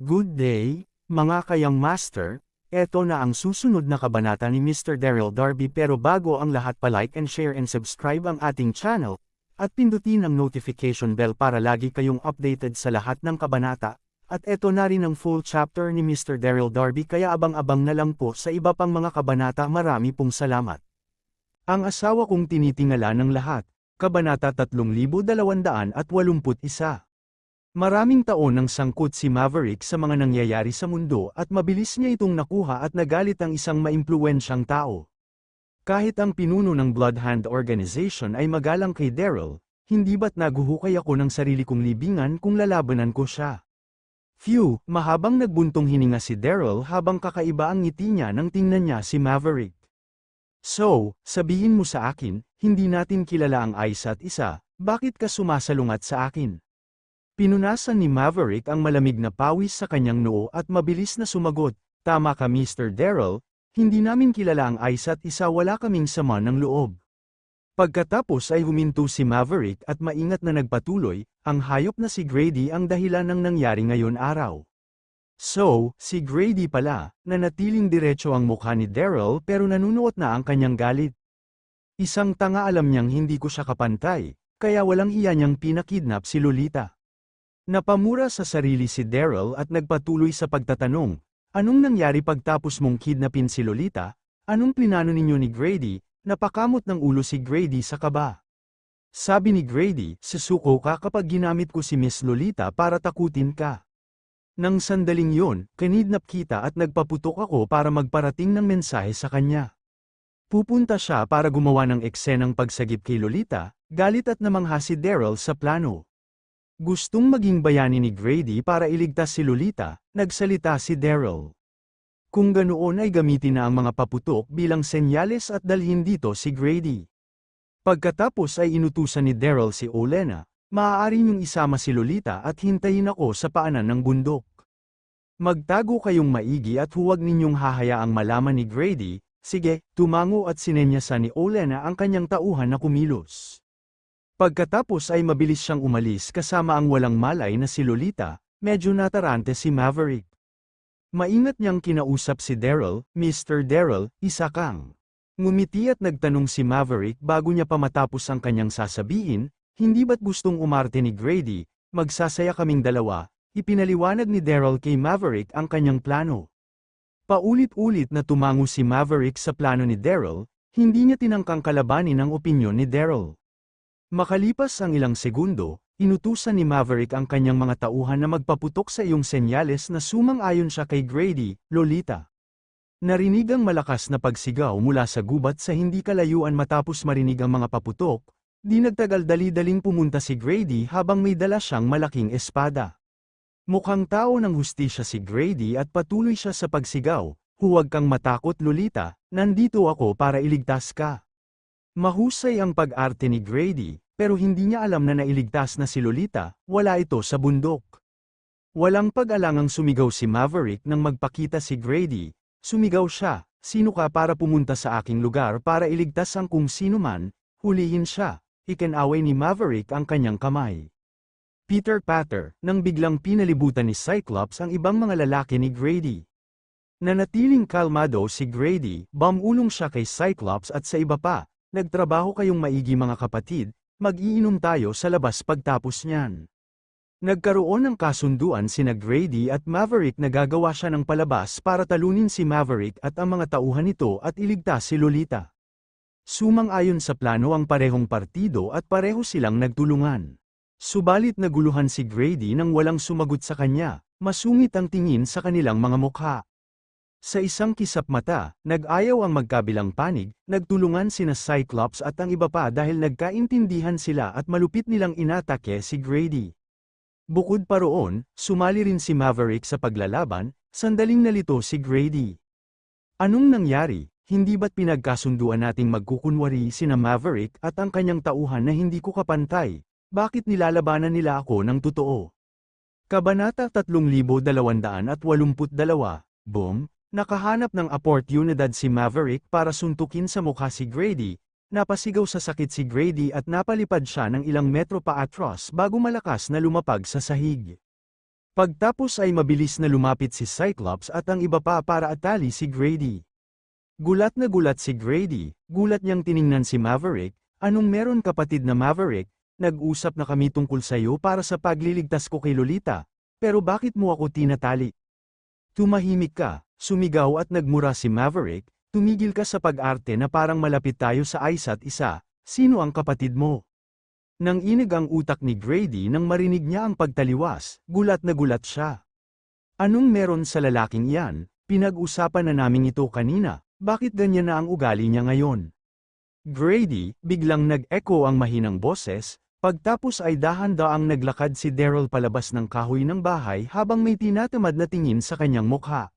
Good day, mga kayang master, eto na ang susunod na kabanata ni Mr. Daryl Darby pero bago ang lahat pa-like and share and subscribe ang ating channel, at pindutin ang notification bell para lagi kayong updated sa lahat ng kabanata, at eto na rin ang full chapter ni Mr. Daryl Darby kaya abang-abang na lang po sa iba pang mga kabanata. Marami pong salamat. Ang asawa kong tinitingala ng lahat, Kabanata 3281. Maraming taon nang sangkot si Maverick sa mga nangyayari sa mundo at mabilis niya itong nakuha at nagalit ang isang maimpluwensyang tao. Kahit ang pinuno ng Bloodhound Organization ay magalang kay Daryl, hindi ba't naguhukay ako ng sarili kong libingan kung lalabanan ko siya? Phew, mahabang nagbuntong hininga si Daryl habang kakaiba ang ngiti niya nang tingnan niya si Maverick. So, sabihin mo sa akin, hindi natin kilala ang isa't isa, bakit ka sumasalungat sa akin? Pinunasan ni Maverick ang malamig na pawis sa kanyang noo at mabilis na sumagot, "Tama ka Mr. Daryl, hindi namin kilala ang isa't isa, wala kaming sama ng loob." Pagkatapos ay huminto si Maverick at maingat na nagpatuloy, "Ang hayop na si Grady ang dahilan ng nangyari ngayon araw." So, si Grady pala, nanatiling diretso ang mukha ni Daryl pero nanunuot na ang kanyang galit. Isang tanga, alam niyang hindi ko siya kapantay, kaya walang hiya niyang pinakidnap si Lolita. Napamura sa sarili si Daryl at nagpatuloy sa pagtatanong, "Anong nangyari pagtapos mong kidnapin si Lolita? Anong plinano ninyo ni Grady?" Napakamot ng ulo si Grady sa kaba. Sabi ni Grady, "Susuko ka kapag ginamit ko si Miss Lolita para takutin ka." Nang sandaling yon, kinidnap kita at nagpaputok ako para magparating ng mensahe sa kanya. Pupunta siya para gumawa ng eksenang pagsagip kay Lolita, galit at namangha si Daryl sa plano. Gustong maging bayani ni Grady para iligtas si Lolita, nagsalita si Daryl. Kung ganoon ay gamitin na ang mga paputok bilang senyales at dalhin dito si Grady. Pagkatapos ay inutusan ni Daryl si Olena, "Maaari niyong isama si Lolita at hintayin ako sa paanan ng bundok. Magtago kayong maigi at huwag ninyong hahayaang malaman ni Grady." Sige, tumango at sinenyasan ni Olena ang kanyang tauhan na kumilos. Pagkatapos ay mabilis siyang umalis kasama ang walang malay na si Lolita, medyo natarante si Maverick. Maingat niyang kinausap si Daryl, "Mr. Daryl, isa kang." Ngumiti at nagtanong si Maverick bago niya pa matapos ang kanyang sasabihin, "Hindi ba't gustong umarte ni Grady, magsasaya kaming dalawa?" Ipinaliwanag ni Daryl kay Maverick ang kanyang plano. Paulit-ulit na tumango si Maverick sa plano ni Daryl, hindi niya tinangkang kalabanin ang opinyon ni Daryl. Makalipas ang ilang segundo, inutusan ni Maverick ang kanyang mga tauhan na magpaputok sa iyong senyales na sumang-ayon siya kay Grady, "Lolita." Narinig ang malakas na pagsigaw mula sa gubat sa hindi kalayuan. Matapos marinig ang mga paputok, di nagtagal dali-daling pumunta si Grady habang may dala siyang malaking espada. Mukhang tao ng hustisya si Grady at patuloy siya sa pagsigaw, "Huwag kang matakot Lolita, nandito ako para iligtas ka." Mahusay ang pag-arte ni Grady, pero hindi niya alam na nailigtas na si Lolita, wala ito sa bundok. Walang pag-alangang sumigaw si Maverick nang magpakita si Grady. Sumigaw siya, "Sino ka para pumunta sa aking lugar para iligtas ang kung sino man, hulihin siya." Ikinaway ni Maverick ang kanyang kamay. Peter Patter, nang biglang pinalibutan ni Cyclops ang ibang mga lalaki ni Grady. Nanatiling kalmado si Grady, bumulong siya kay Cyclops at sa iba pa. "Nagtrabaho kayong maigi mga kapatid, mag-iinom tayo sa labas pagtapos niyan." Nagkaroon ng kasunduan sina Grady at Maverick na gagawa siya ng palabas para talunin si Maverick at ang mga tauhan nito at iligtas si Lolita. Sumang-ayon sa plano ang parehong partido at pareho silang nagtulungan. Subalit naguluhan si Grady nang walang sumagot sa kanya, masungit ang tingin sa kanilang mga mukha. Sa isang kisap mata, nag-ayaw ang magkabilang panig, nagtulungan sina Cyclops at ang iba pa dahil nagkaintindihan sila at malupit nilang inatake si Grady. Bukod pa roon, sumali rin si Maverick sa paglalaban, sandaling nalito si Grady. "Anong nangyari? Hindi ba't pinagkasunduan nating magkukunwari sina Maverick at ang kanyang tauhan na hindi ko kapantay? Bakit nilalabanan nila ako ng totoo?" Kabanata 3282. Boom! Nakahanap ng oportunidad si Maverick para suntukin sa mukha si Grady, napasigaw sa sakit si Grady at napalipad siya ng ilang metro pa atras bago malakas na lumapag sa sahig. Pagtapos ay mabilis na lumapit si Cyclops at ang iba pa para atali si Grady. Gulat na gulat si Grady, gulat niyang tiningnan si Maverick. Anong meron kapatid na Maverick? Nag-usap na kami tungkol sa'yo para sa pagliligtas ko kay Lolita, pero bakit mo ako tinatali? Tumahimik ka, sumigaw at nagmura si Maverick. Tumigil ka sa pag-arte na parang malapit tayo sa isa't isa. Sino ang kapatid mo? Nanginig ang utak ni Grady nang marinig niya ang pagtaliwas, gulat na gulat siya. Anong meron sa lalaking iyan? Pinag-usapan na namin ito kanina, bakit ganyan na ang ugali niya ngayon? Grady, biglang nag-echo ang mahinang boses, pagtapos ay dahan-daang naglakad si Daryl palabas ng kahoy ng bahay habang may tinatamad na tingin sa kanyang mukha.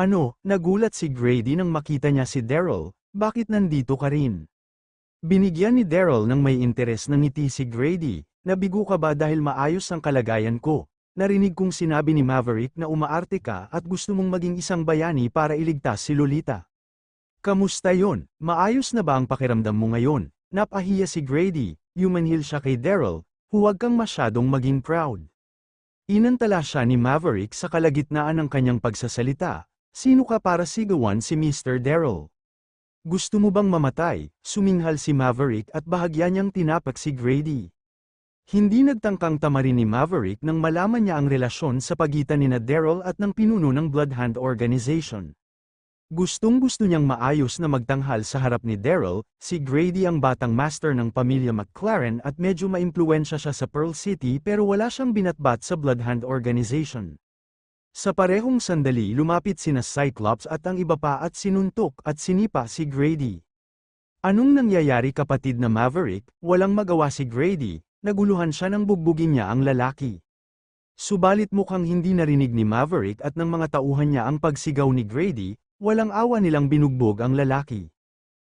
Ano, nagulat si Grady nang makita niya si Daryl, bakit nandito ka rin? Binigyan ni Daryl ng may interes na ngiti si Grady, nabigo ka ba dahil maayos ang kalagayan ko? Narinig kong sinabi ni Maverick na umaarte ka at gusto mong maging isang bayani para iligtas si Lolita. Kamusta yon? Maayos na ba ang pakiramdam mo ngayon? Napahiya si Grady, yumanhil siya kay Daryl, huwag kang masyadong maging proud. Inantala siya ni Maverick sa kalagitnaan ng kanyang pagsasalita. Sino ka para sigawan si Mr. Daryl? Gusto mo bang mamatay? Suminghal si Maverick at bahagya niyang tinapak si Grady. Hindi nagtangkang tamarin ni Maverick nang malaman niya ang relasyon sa pagitan nina Daryl at ng pinuno ng Bloodhound Organization. Gustong-gusto niyang maayos na magtanghal sa harap ni Daryl. Si Grady ang batang master ng pamilya McLaren at medyo maimpluwensya siya sa Pearl City pero wala siyang binatbat sa Bloodhound Organization. Sa parehong sandali lumapit sina Cyclops at ang iba pa at sinuntok at sinipa si Grady. Anong nangyayari kapatid na Maverick? Walang magawa si Grady, naguluhan siya nang bugbugin niya ang lalaki. Subalit mukhang hindi narinig ni Maverick at ng mga tauhan niya ang pagsigaw ni Grady, walang awa nilang binugbog ang lalaki.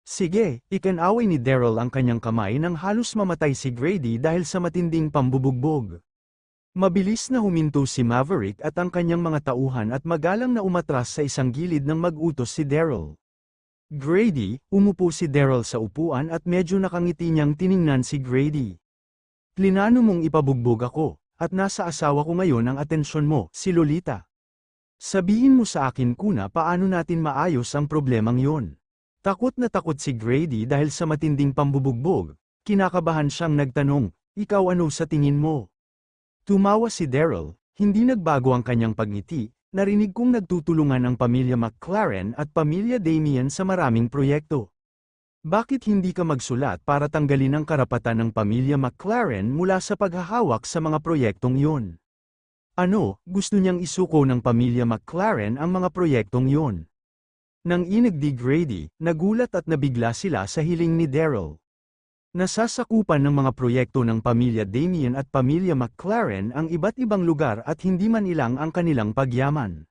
Sige, ikinaway ni Daryl ang kanyang kamay nang halos mamatay si Grady dahil sa matinding pambubugbog. Mabilis na huminto si Maverick at ang kanyang mga tauhan at magalang na umatras sa isang gilid nang mag-utos si Daryl. Grady, umupo si Daryl sa upuan at medyo nakangiti niyang tiningnan si Grady. Plinano mong ipabugbog ako, at nasa asawa ko ngayon ang atensyon mo, si Lolita. Sabihin mo sa akin kuna paano natin maayos ang problemang yon. Takot na takot si Grady dahil sa matinding pambubugbog, kinakabahan siyang nagtanong, ikaw ano sa tingin mo? Tumawa si Daryl, hindi nagbago ang kanyang pagngiti, narinig kong nagtutulungan ang pamilya McLaren at pamilya Damian sa maraming proyekto. Bakit hindi ka magsulat para tanggalin ang karapatan ng pamilya McLaren mula sa paghahawak sa mga proyektong iyon? Ano, gusto niyang isuko ng pamilya McLaren ang mga proyektong iyon? Nang inagdi Grady, nagulat at nabigla sila sa hiling ni Daryl. Nasasakupan ng mga proyekto ng pamilya Damian at pamilya McLaren ang iba't ibang lugar at hindi man ilang ang kanilang pagyaman.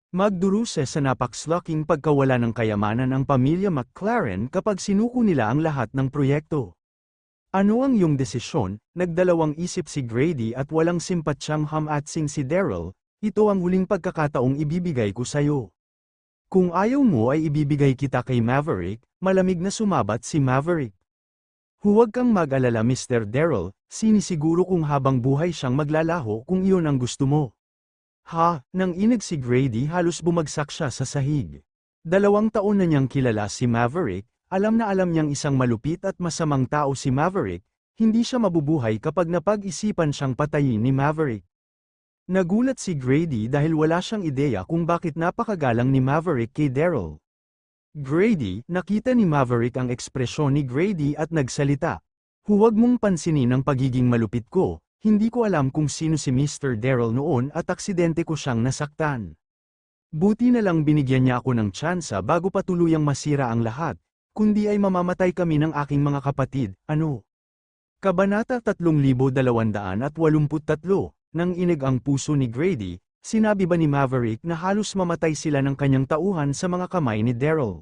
Magduruse sa napakslaking pagkawala ng kayamanan ang pamilya McLaren kapag sinuko nila ang lahat ng proyekto. Ano ang iyong desisyon? Nagdalawang isip si Grady at walang simpatsyang hamatsing si Daryl, ito ang huling pagkakataong ibibigay ko sayo. Kung ayaw mo ay ibibigay kita kay Maverick, malamig na sumabat si Maverick. Huwag kang mag-alala Mr. Daryl, sinisiguro kung habang buhay siyang maglalaho kung iyon ang gusto mo. Ha, nang inig si Grady halos bumagsak siya sa sahig. 2 taon na niyang kilala si Maverick, alam na alam niyang isang malupit at masamang tao si Maverick, hindi siya mabubuhay kapag napag-isipan siyang patayin ni Maverick. Nagulat si Grady dahil wala siyang ideya kung bakit napakagalang ni Maverick kay Daryl. Grady, nakita ni Maverick ang ekspresyon ni Grady at nagsalita. Huwag mong pansinin ang pagiging malupit ko, hindi ko alam kung sino si Mr. Daryl noon at aksidente ko siyang nasaktan. Buti na lang binigyan niya ako ng tsansa bago pa tuluyang masira ang lahat, kundi ay mamamatay kami ng aking mga kapatid, ano? Kabanata 3283, nang inig ang puso ni Grady, sinabi ba ni Maverick na halos mamatay sila ng kanyang tauhan sa mga kamay ni Daryl?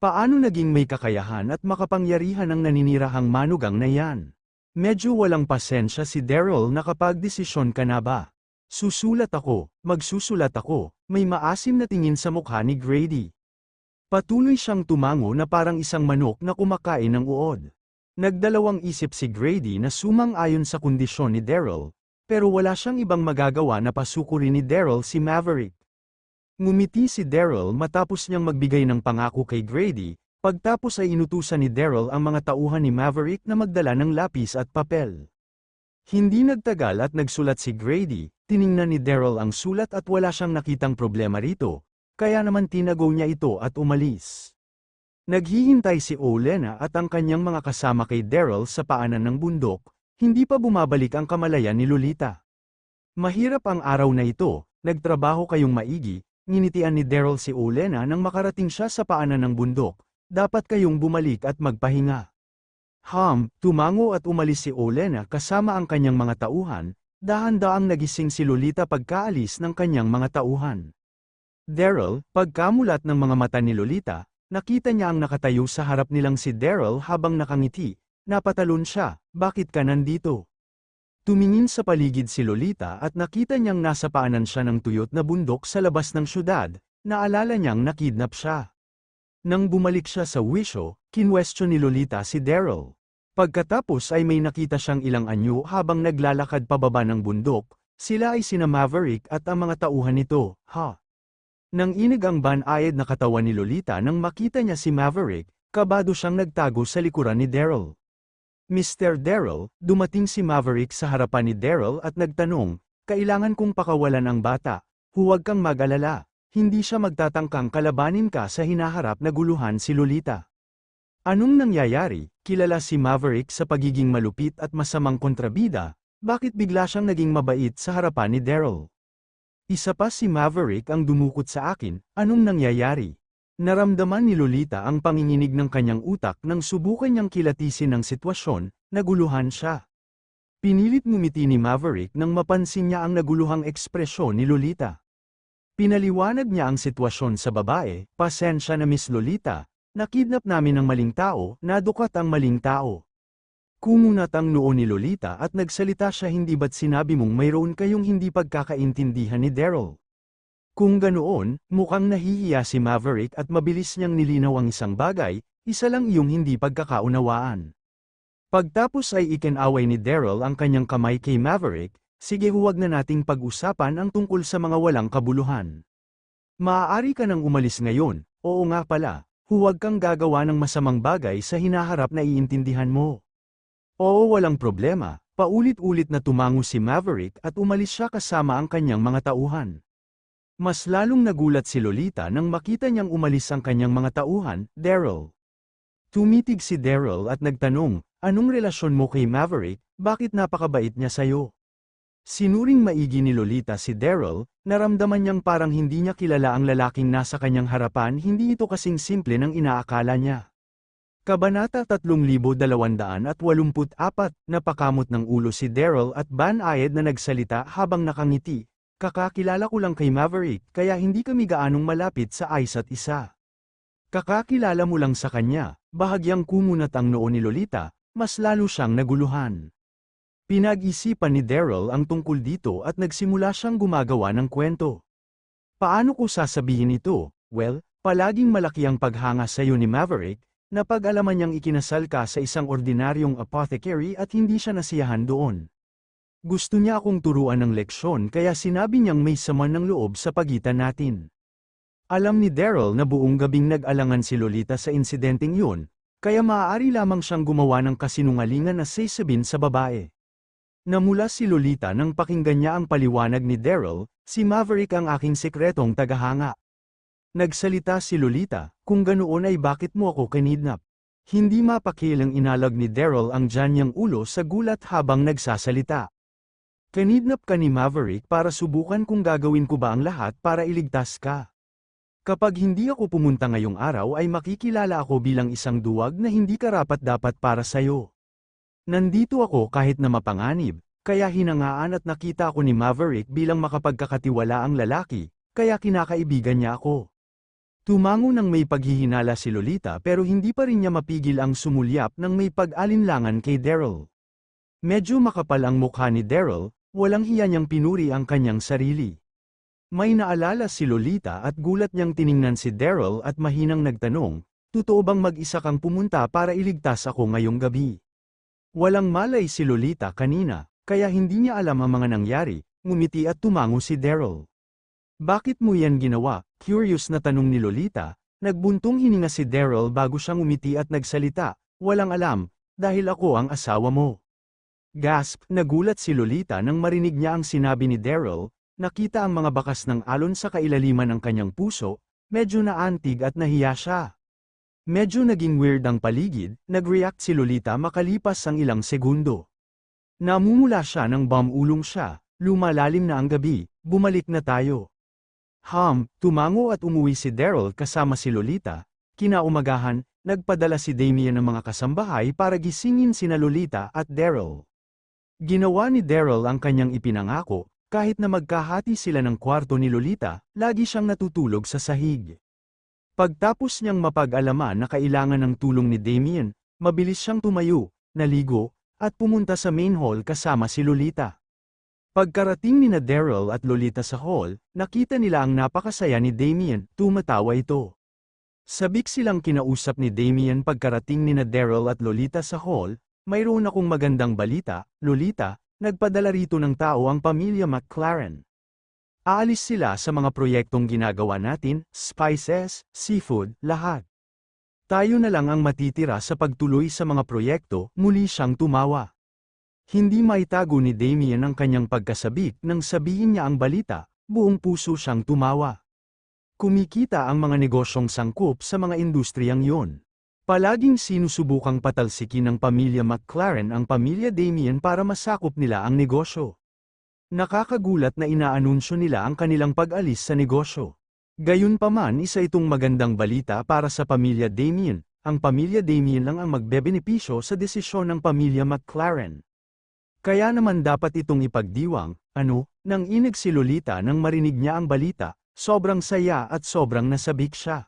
Paano naging may kakayahan at makapangyarihan ang naninirahang manugang na yan? Medyo walang pasensya si Daryl. Nakapagdesisyon ka na ba? Susulat ako, magsusulat ako, may maasim na tingin sa mukha ni Grady. Patuloy siyang tumango na parang isang manok na kumakain ng uod. Nagdalawang isip si Grady na sumang-ayon sa kondisyon ni Daryl, pero wala siyang ibang magagawa na pasukurin ni Daryl si Maverick. Ngumiti si Daryl matapos niyang magbigay ng pangako kay Grady, pagtapos ay inutusan ni Daryl ang mga tauhan ni Maverick na magdala ng lapis at papel. Hindi nagtagal at nagsulat si Grady, tiningnan ni Daryl ang sulat at wala siyang nakitang problema rito, kaya naman tinago niya ito at umalis. Naghihintay si Olenna at ang kanyang mga kasama kay Daryl sa paanan ng bundok, hindi pa bumabalik ang kamalayan ni Lolita. Mahirap ang araw na ito, nagtrabaho kayong maigi, nginitian ni Daryl si Olenna nang makarating siya sa paanan ng bundok, dapat kayong bumalik at magpahinga. Tumango at umalis si Olenna kasama ang kanyang mga tauhan, dahan-daang nagising si Lolita pagkaalis ng kanyang mga tauhan. Daryl, pagkamulat ng mga mata ni Lolita, nakita niya ang nakatayo sa harap nilang si Daryl habang nakangiti, napatalon siya, bakit ka nandito? Tumingin sa paligid si Lolita at nakita niyang nasa paanan siya ng tuyot na bundok sa labas ng syudad, naalala niyang nakidnap siya. Nang bumalik siya sa wisyo, kinwestiyon ni Lolita si Daryl. Pagkatapos ay may nakita siyang ilang anyo habang naglalakad pababa ng bundok, sila ay sina Maverick at ang mga tauhan nito, Nang inig ang banayad na katawan ni Lolita nang makita niya si Maverick, kabado siyang nagtago sa likuran ni Daryl. Mr. Daryl, dumating si Maverick sa harapan ni Daryl at nagtanong, kailangan kong pakawalan ang bata, huwag kang mag-alala, hindi siya magtatangkang kalabanin ka sa hinaharap na guluhan si Lolita. Anong nangyayari? Kilala si Maverick sa pagiging malupit at masamang kontrabida, bakit bigla siyang naging mabait sa harapan ni Daryl? Isa pa si Maverick ang dumukot sa akin, anong nangyayari? Naramdaman ni Lolita ang panginginig ng kanyang utak nang subukan niyang kilatisin ang sitwasyon, naguluhan siya. Pinilit ngumiti ni Maverick nang mapansin niya ang naguluhang ekspresyon ni Lolita. Pinaliwanag niya ang sitwasyon sa babae, pasensya na Miss Lolita, nakidnap namin ang maling tao, nadukat ang maling tao. Kumunat ang noo ni Lolita at nagsalita siya, hindi ba't sinabi mong mayroon kayong hindi pagkakaintindihan ni Daryl? Kung ganoon, mukhang nahihiya si Maverick at mabilis niyang nilinaw ang isang bagay, isa lang iyong hindi pagkakaunawaan. Pagtapos ay ikinaway ni Daryl ang kanyang kamay kay Maverick, sige huwag na nating pag-usapan ang tungkol sa mga walang kabuluhan. Maaari ka nang umalis ngayon, oo nga pala, huwag kang gagawa ng masamang bagay sa hinaharap na iintindihan mo. Oo, walang problema, paulit-ulit na tumango si Maverick at umalis siya kasama ang kanyang mga tauhan. Mas lalong nagulat si Lolita nang makita niyang umalis ang kanyang mga tauhan, Daryl. Tumitig si Daryl at nagtanong, anong relasyon mo kay Maverick, bakit napakabait niya sayo? Sinuring maigi ni Lolita si Daryl, naramdaman niyang parang hindi niya kilala ang lalaking nasa kanyang harapan, hindi ito kasing simple ng inaakala niya. Kabanata 3284, napakamot ng ulo si Daryl at banayad na nagsalita habang nakangiti. Kakakilala ko lang kay Maverick kaya hindi kami gaanong malapit sa isa't isa. Kakakilala mo lang sa kanya, bahagyang kumunat ang noo ni Lolita, mas lalo siyang naguluhan. Pinag-isipan ni Daryl ang tungkol dito at nagsimula siyang gumagawa ng kwento. Paano ko sasabihin ito? Well, palaging malaki ang paghanga sa iyo ni Maverick, napag-alaman niyang ikinasal ka sa isang ordinaryong apothecary at hindi siya nasiyahan doon. Gusto niya akong turuan ng leksyon kaya sinabi niyang may sama ng loob sa pagitan natin. Alam ni Daryl na buong gabing nag-alangan si Lolita sa insidenteng yun, kaya maaari lamang siyang gumawa ng kasinungalingan na sasabihin sa babae. Namula si Lolita nang pakinggan niya ang paliwanag ni Daryl, si Maverick ang aking sekretong tagahanga. Nagsalita si Lolita, kung ganoon ay bakit mo ako kinidnap? Hindi mapakilang inalag ni Daryl ang tiyan niyang ulo sa gulat habang nagsasalita. Kinidnap ka ni Maverick para subukan kung gagawin ko ba ang lahat para iligtas ka. Kapag hindi ako pumunta ngayong araw ay makikilala ako bilang isang duwag na hindi karapat-dapat para sayo. Nandito ako kahit na mapanganib, kaya hinangaan at nakita ko ni Maverick bilang makapagkakatiwalaang lalaki, kaya kinakaibigan niya ako. Tumango nang may paghihinala si Lolita pero hindi pa rin niya mapigil ang sumulyap nang may pag-alinlangan kay Daryl. Medyo makapal ang mukha ni Daryl, walang hiya niyang pinuri ang kanyang sarili. May naalala si Lolita at gulat niyang tiningnan si Daryl at mahinang nagtanong, totoo bang mag-isa kang pumunta para iligtas ako ngayong gabi? Walang malay si Lolita kanina, kaya hindi niya alam ang mga nangyari. Ngumiti at tumango si Daryl. Bakit mo yan ginawa? Curious na tanong ni Lolita. Nagbuntong hininga si Daryl bago siya ngumiti at nagsalita. Walang alam, dahil ako ang asawa mo. Gasp, nagulat si Lolita nang marinig niya ang sinabi ni Daryl. Nakita ang mga bakas ng alon sa kailaliman ng kanyang puso, medyo naantig at nahiya siya. Medyo naging weird ang paligid, nag-react si Lolita makalipas ang ilang segundo. Namumula siya ng ulong siya. Lumalalim na ang gabi, bumalik na tayo. Tumango at umuwi si Daryl kasama si Lolita. Kinaumagahan, nagpadala si Damien ng mga kasambahay para gisingin sina Lolita at Daryl. Ginawa ni Daryl ang kanyang ipinangako, kahit na magkahati sila ng kwarto ni Lolita, lagi siyang natutulog sa sahig. Pagtapos niyang mapag-alaman na kailangan ng tulong ni Damien, mabilis siyang tumayo, naligo, at pumunta sa main hall kasama si Lolita. Pagkarating ni Daryl at Lolita sa hall, nakita nila ang napakasaya ni Damien, tumatawa ito. Sabik silang kinausap ni Damien pagkarating ni Daryl at Lolita sa hall. Mayroon akong magandang balita, Lolita, nagpadala rito ng tao ang pamilya McLaren. Aalis sila sa mga proyektong ginagawa natin, spices, seafood, lahat. Tayo na lang ang matitira sa pagtuloy sa mga proyekto, muli siyang tumawa. Hindi maitago ni Damien ang kanyang pagkasabik nang sabihin niya ang balita, buong puso siyang tumawa. Kumikita ang mga negosyong sangkop sa mga industriyang yon. Palaging sinusubukang patalsikin ng pamilya McLaren ang pamilya Damien para masakop nila ang negosyo. Nakakagulat na inaanunsyo nila ang kanilang pag-alis sa negosyo. Gayunpaman isa itong magandang balita para sa pamilya Damien. Ang pamilya Damien lang ang magbebenepisyo sa desisyon ng pamilya McLaren. Kaya naman dapat itong ipagdiwang, nang inig si Lolita nang marinig niya ang balita, sobrang saya at sobrang nasabik siya.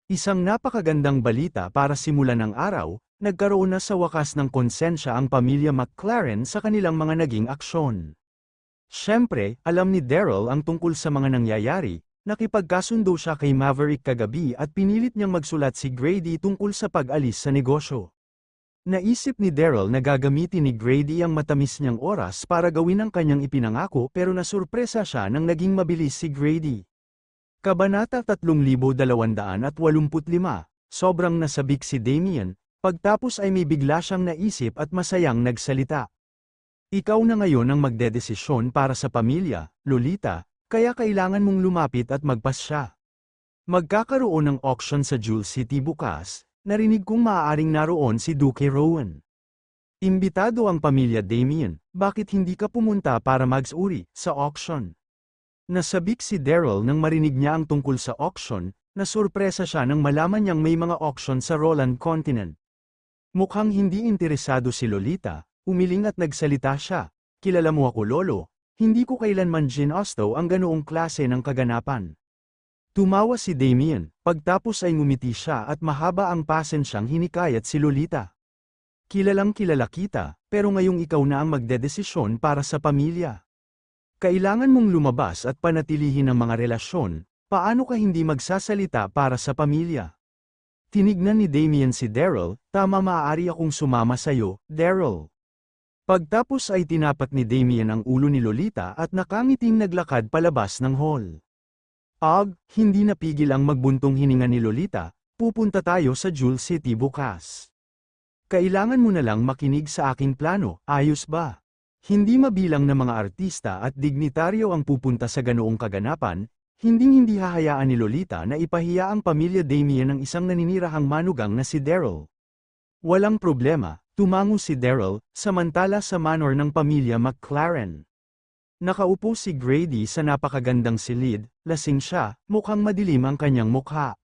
Isang napakagandang balita para simulan ng araw, nagkaroon na sa wakas ng konsensya ang pamilya McLaren sa kanilang mga naging aksyon. Siyempre, alam ni Daryl ang tungkol sa mga nangyayari, nakipagkasundo siya kay Maverick kagabi at pinilit niyang magsulat si Grady tungkol sa pag-alis sa negosyo. Naisip ni Daryl na gagamitin ni Grady ang matamis niyang oras para gawin ang kanyang ipinangako pero nasurpresa siya nang naging mabilis si Grady. Kabanata 3285, sobrang nasabik si Damien, pagtapos ay may bigla siyang naisip at masayang nagsalita. Ikaw na ngayon ang magdedesisyon para sa pamilya, Lolita, kaya kailangan mong lumapit at magpasya. Magkakaroon ng auction sa Jewel City bukas. Narinig kong maaaring naroon si Duke Rowan. Imbitado ang pamilya Damien, bakit hindi ka pumunta para magsuri sa auction? Nasabik si Daryl nang marinig niya ang tungkol sa auction, nasurpresa siya nang malaman niyang may mga auction sa Roland Continent. Mukhang hindi interesado si Lolita, umiling at nagsalita siya, kilala mo ako lolo, hindi ko kailanman ginusto ang ganoong klase ng kaganapan. Tumawa si Damien, pagtapos ay ngumiti siya at mahaba ang pasensyang hinikayat si Lolita. Kilalang kilala kita, pero ngayong ikaw na ang magdedesisyon para sa pamilya. Kailangan mong lumabas at panatilihin ang mga relasyon, paano ka hindi magsasalita para sa pamilya? Tinignan ni Damien si Daryl, tama maaari akong sumama sayo, Daryl. Pagtapos ay tinapat ni Damien ang ulo ni Lolita at nakangiting naglakad palabas ng hall. Hindi napigil ang magbuntong hininga ni Lolita, pupunta tayo sa Jewel City bukas. Kailangan mo na lang makinig sa aking plano, ayos ba? Hindi mabilang na mga artista at dignitaryo ang pupunta sa ganoong kaganapan, hindi hahayaan ni Lolita na ipahiya ang pamilya Damien ng isang naninirahang manugang na si Daryl. Walang problema, tumango si Daryl, samantala sa manor ng pamilya McLaren. Nakaupo si Grady sa napakagandang silid, lasing siya, mukhang madilim ang kanyang mukha.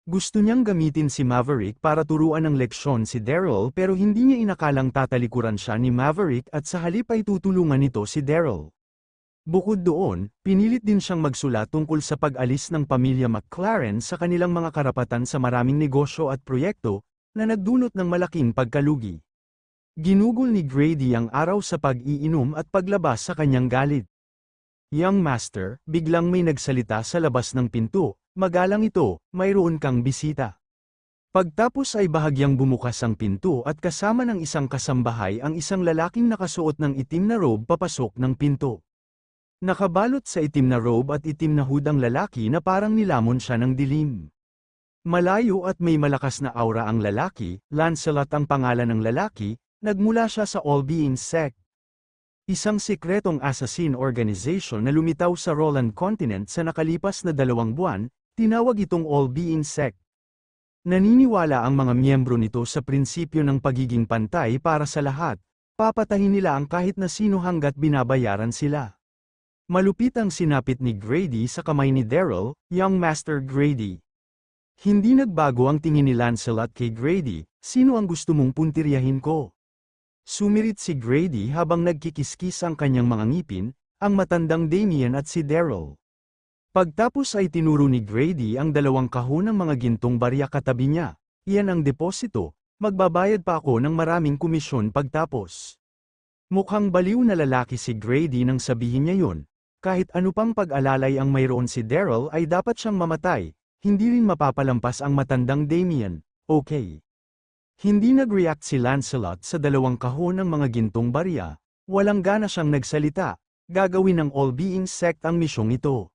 Gusto niyang gamitin si Maverick para turuan ng leksyon si Daryl pero hindi niya inakalang tatalikuran siya ni Maverick at sa halip ay tutulungan nito si Daryl. Bukod doon, pinilit din siyang magsulat tungkol sa pag-alis ng pamilya McLaren sa kanilang mga karapatan sa maraming negosyo at proyekto na nagdulot ng malaking pagkalugi. Ginugol ni Grady ang araw sa pag-iinom at paglabas sa kanyang galit. Young Master, biglang may nagsalita sa labas ng pinto, magalang ito, mayroon kang bisita. Pagtapos ay bahagyang bumukas ang pinto at kasama ng isang kasambahay ang isang lalaking nakasuot ng itim na robe papasok ng pinto. Nakabalot sa itim na robe at itim na hood ang lalaki na parang nilamon siya ng dilim. Malayo at may malakas na aura ang lalaki, Lancelot ang pangalan ng lalaki, nagmula siya sa All-Being Sect. Isang sikretong assassin organization na lumitaw sa Roland Continent sa nakalipas na 2 buwan, tinawag itong All-Being Sect. Naniniwala ang mga miyembro nito sa prinsipyo ng pagiging pantay para sa lahat, papatahin nila ang kahit na sino hanggat binabayaran sila. Malupit ang sinapit ni Grady sa kamay ni Daryl, Young Master Grady. Hindi nagbago ang tingin ni Lancelot kay Grady, sino ang gusto mong puntiryahin ko? Sumirit si Grady habang nagkikiskis ang kanyang mga ngipin, ang matandang Damien at si Daryl. Pagtapos ay tinuro ni Grady ang 2 kahon ng mga gintong barya katabi niya. Iyan ang deposito, magbabayad pa ako ng maraming komisyon pagtapos. Mukhang baliw na lalaki si Grady nang sabihin niya yun. Kahit ano pang pag-alalay ang mayroon si Daryl ay dapat siyang mamatay. Hindi rin mapapalampas ang matandang Damien, okay. Hindi nag-react si Lancelot sa 2 kahon ng mga gintong barya, walang gana siyang nagsalita, gagawin ng All-Being Sect ang misyong ito.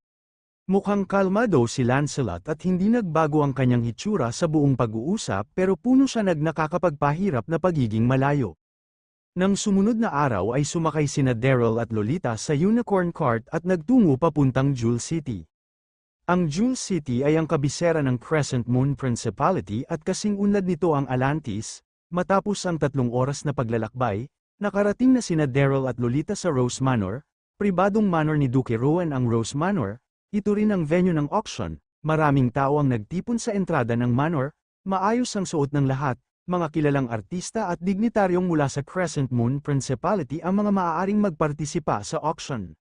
Mukhang kalmado si Lancelot at hindi nagbago ang kanyang hitsura sa buong pag-uusap pero puno siya nakakapagpahirap na pagiging malayo. Nang sumunod na araw ay sumakay sina Daryl at Lolita sa Unicorn Cart at nagtungo papuntang Jewel City. Ang Jewel City ay ang kabisera ng Crescent Moon Principality at kasing unlad nito ang Atlantis. Matapos ang 3 oras na paglalakbay, nakarating na sina Daryl at Lolita sa Rose Manor, pribadong manor ni Duke Rowan ang Rose Manor, ito rin ang venue ng auction, maraming tao ang nagtipon sa entrada ng manor, maayos ang suot ng lahat, mga kilalang artista at dignitaryong mula sa Crescent Moon Principality ang mga maaaring magpartisipa sa auction.